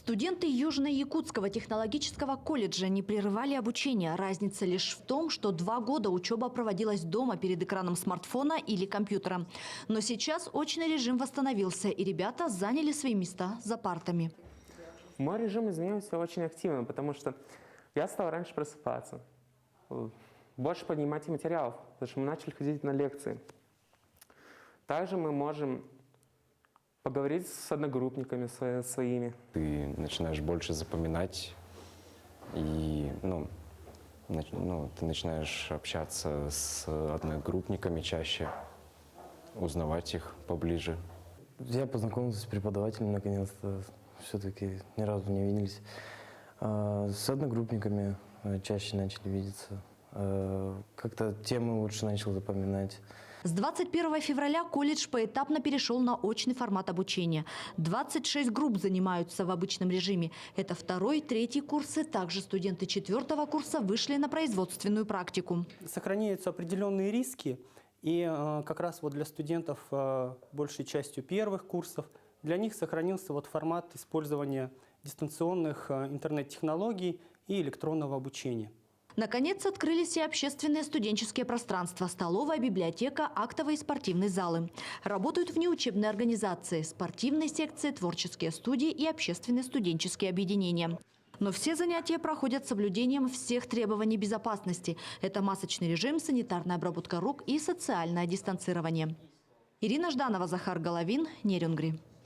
Студенты Южно-Якутского технологического колледжа не прерывали обучение. Разница лишь в том, что 2 года учеба проводилась дома перед экраном смартфона или компьютера. Но сейчас очный режим восстановился, и ребята заняли свои места за партами. Мой режим изменился очень активно, потому что я стал раньше просыпаться, больше поднимать материалов, потому что мы начали ходить на лекции. Также мы можем поговорить с одногруппниками своими. Ты начинаешь больше запоминать, и ты начинаешь общаться с одногруппниками чаще, узнавать их поближе. Я познакомился с преподавателем наконец-то, все-таки ни разу не виделись. С одногруппниками чаще начали видеться. Как-то темы лучше начал запоминать. С 21 февраля колледж поэтапно перешел на очный формат обучения. 26 групп занимаются в обычном режиме. Это 2-й, 3-й курсы. Также студенты 4-го курса вышли на производственную практику. Сохраняются определенные риски. И как раз вот для студентов большей частью первых курсов, для них сохранился вот формат использования дистанционных интернет-технологий и электронного обучения. Наконец открылись и общественные студенческие пространства, столовая, библиотека, актовые и спортивные залы. Работают внеучебные организации, спортивные секции, творческие студии и общественные студенческие объединения. Но все занятия проходят с соблюдением всех требований безопасности. Это масочный режим, санитарная обработка рук и социальное дистанцирование. Ирина Жданова, Захар Головин, Нерюнгри.